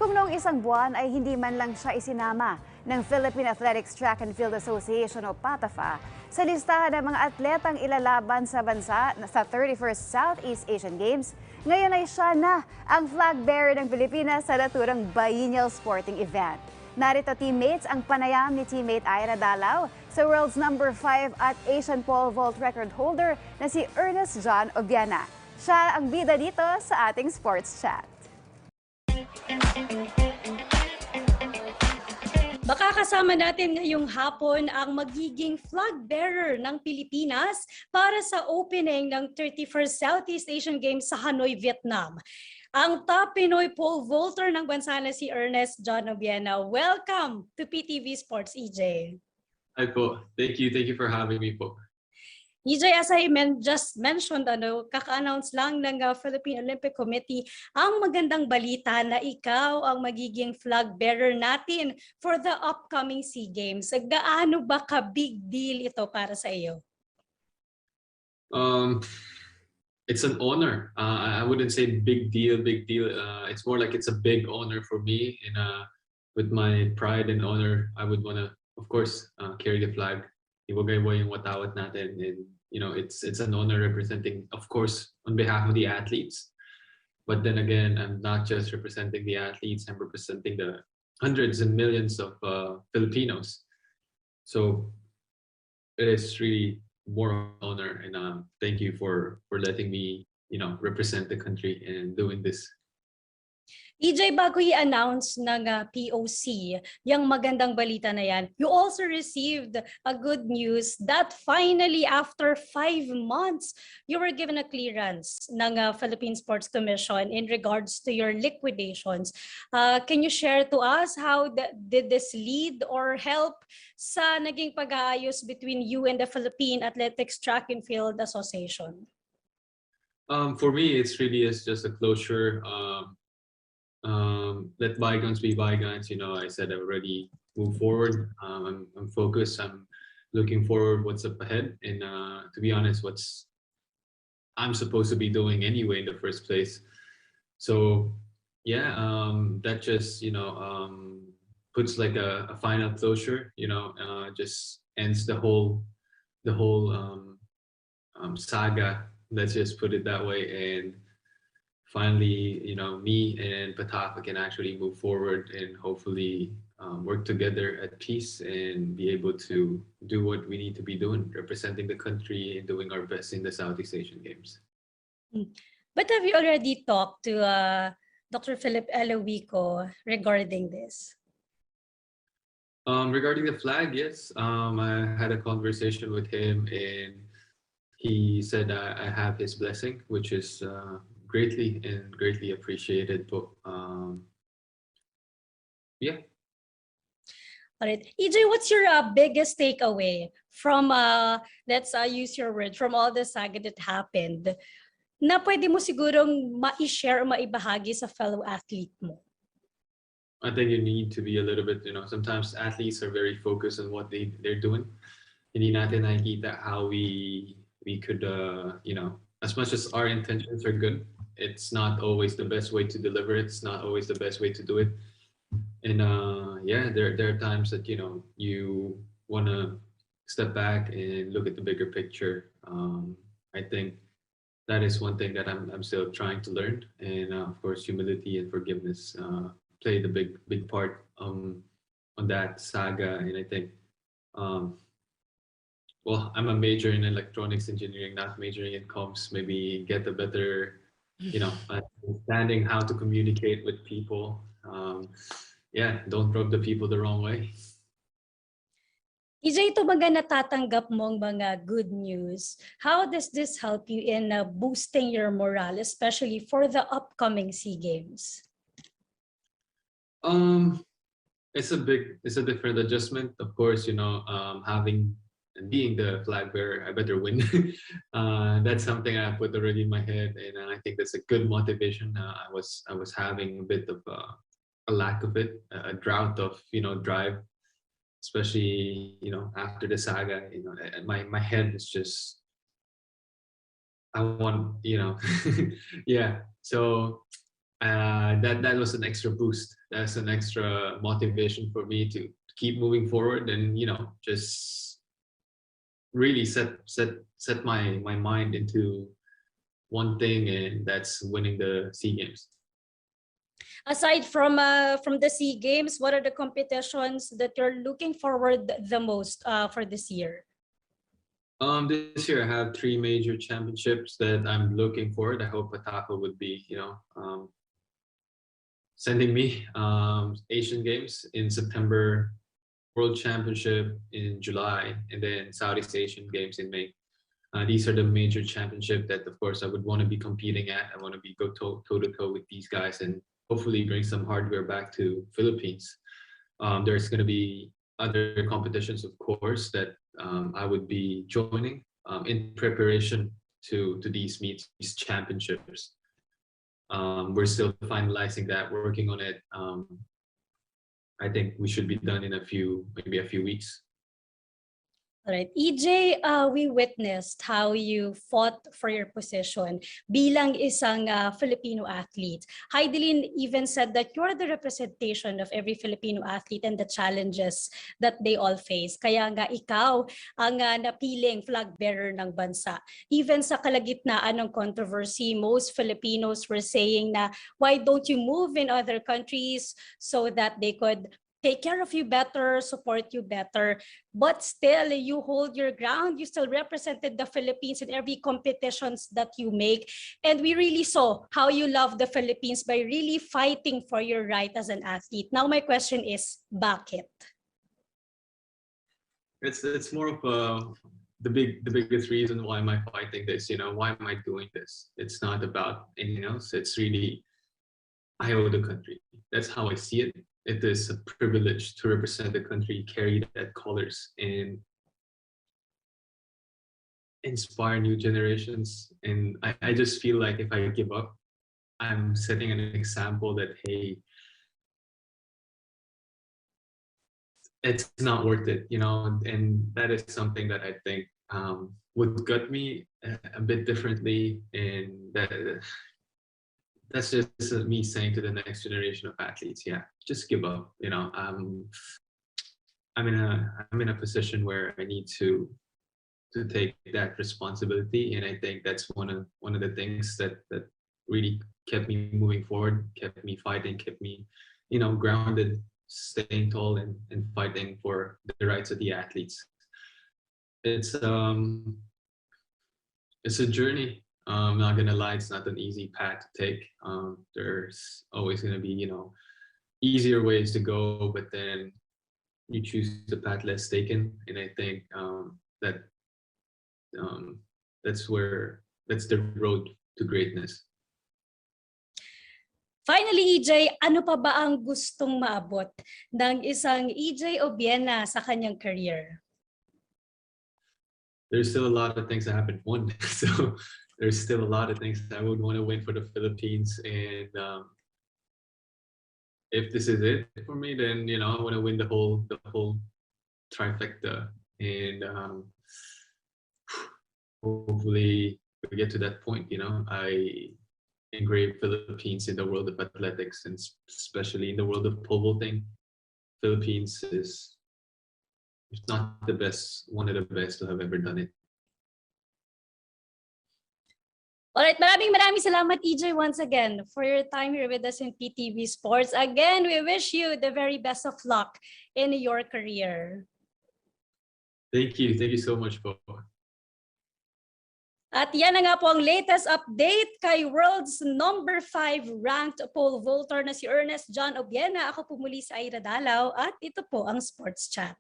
Kung noong isang buwan ay hindi man lang siya isinama ng Philippine Athletics Track and Field Association o PATAFA sa listahan ng mga atletang ilalaban sa bansa sa 31st Southeast Asian Games, ngayon ay siya na ang flag bearer ng Pilipinas sa naturang biennial sporting event. Narito teammates ang panayam ni teammate Ira Dalaw sa world's number 5 at Asian pole vault record holder na si Ernest John Obiena. Siya ang bida dito sa ating sports chat. Makakasama natin ngayong hapon ang magiging flag bearer ng Pilipinas para sa opening ng 31st Southeast Asian Games sa Hanoi, Vietnam. Ang top Pinoy pole vaulter ng bansa na si Ernest John Obiena. Welcome to PTV Sports, EJ. Hi po. Thank you for having me po. EJ, as I just mentioned, kaka-announce lang ng Philippine Olympic Committee ang magandang balita na ikaw ang magiging flag bearer natin for the upcoming SEA Games. Gaano ba ka-big deal ito para sa iyo? It's an honor. I wouldn't say big deal. It's more like it's a big honor for me, and with my pride and honor, I would want to, of course, carry the flag. Ibagay mo yung watawat natin, and it's an honor representing, of course, on behalf of the athletes. But then again, I'm not just representing the athletes. I'm representing the hundreds and millions of Filipinos. So it is really more honor, and thank you for letting me represent the country and doing this. EJ, bago i-announce ng POC yung magandang balita na yan, you also received a good news that finally, after 5 months, you were given a clearance ng Philippine Sports Commission in regards to your liquidations. Can you share to us how did this lead or help sa naging pag-aayos between you and the Philippine Athletics Track and Field Association? For me, it's really just a closure. Let bygones be bygones. I said I already moved forward. I'm focused. I'm looking forward what's up ahead, and to be honest, what's I'm supposed to be doing anyway in the first place. So yeah, that just puts like a final closure. Just ends the whole saga. Let's just put it that way. And finally, me and PATAFA can actually move forward and hopefully work together at peace and be able to do what we need to be doing, representing the country and doing our best in the Southeast Asian Games. But have you already talked to Dr. Philip Eloico regarding this? Regarding the flag, yes. I had a conversation with him, and he said I have his blessing, which is greatly appreciated. But yeah. All right, EJ, what's your biggest takeaway from let's use your word, from all the saga that happened, na pwede mo sigurong ma-share o maibahagi sa fellow athlete mo? I think you need to be a little bit, sometimes athletes are very focused on what they're doing. Hindi natin nakikita how we could as much as our intentions are good, it's not always the best way to deliver it. It's not always the best way to do it. And yeah, there are times that you want to step back and look at the bigger picture. I think that is one thing that I'm still trying to learn, and of course humility and forgiveness played a big part on that saga. And I think well, I'm a major in electronics engineering, not majoring in comms. Maybe get a better understanding how to communicate with people. Yeah, don't rub the people the wrong way. EJ, ito mga natatanggap mong mga good news, how does this help you in boosting your morale, especially for the upcoming SEA Games? It's a different adjustment. Of course, having and being the flag bearer, I better win. That's something I put already in my head, and I think that's a good motivation. I was having a bit of a lack of it, a drought of drive, especially after the saga. My head is just I want yeah. So that was an extra boost that's an extra motivation for me to keep moving forward and, you know, just really set my mind into one thing, and that's winning the SEA Games. Aside from the SEA Games, what are the competitions that you're looking forward the most for this year? This year I have 3 major championships that I'm looking forward. I hope PATAFA would be, you know, sending me. Asian Games in September, World Championship in July, and then Southeast Asian Games in May. These are the major championship that, of course, I would want to be competing at. I want to be go toe to toe with these guys and hopefully bring some hardware back to Philippines. There's going to be other competitions, of course, that I would be joining in preparation to these meets, these championships. We're still finalizing that, working on it. I think we should be done in maybe a few weeks. All right, EJ, we witnessed how you fought for your position bilang isang Filipino athlete. Heidelin even said that you're the representation of every Filipino athlete and the challenges that they all face. Kaya nga ikaw ang napiling flag bearer ng bansa. Even sa kalagitnaan ng controversy, most Filipinos were saying na, why don't you move in other countries so that they could take care of you better, support you better, but still you hold your ground. You still represented the Philippines in every competitions that you make. And we really saw how you love the Philippines by really fighting for your right as an athlete. Now my question is, bakit? It's more of the biggest reason why am I fighting this, you know, why am I doing this? It's not about anything else. It's really, I owe the country. That's how I see it. It is a privilege to represent the country, carry that colors, and inspire new generations. And I just feel like if I give up, I'm setting an example that, hey, it's not worth it, you know. And that is something that I think would gut me a bit differently, and that's just me saying to the next generation of athletes, yeah, just give up. You know, I'm in a position where I need to take that responsibility, and I think that's one of the things that really kept me moving forward, kept me fighting, kept me, you know, grounded, staying tall, and fighting for the rights of the athletes. It's a journey. I'm not gonna lie, it's not an easy path to take. There's always gonna be, you know, easier ways to go, but then you choose the path less taken, and I think that's the road to greatness. Finally, EJ, ano pa ba ang gustong maabot ng isang EJ Obiena sa kanyang career? There's still a lot of things that haven't won, so there's still a lot of things that I would want to win for the Philippines. And if this is it for me, then, you know, I want to win the whole trifecta. And hopefully we get to that point. You know, I engrave Philippines in the world of athletics, and especially in the world of pole vaulting. Philippines is, if not the best, one of the best to have ever done it. Alright, maraming salamat, EJ, once again for your time here with us in PTV Sports. Again, we wish you the very best of luck in your career. Thank you so much, po. At yan na nga po ang latest update kay world's number 5 ranked pole vaulter na si Ernest John Obiena. Ako po muli si Ira Dalaw at ito po ang Sports Chat.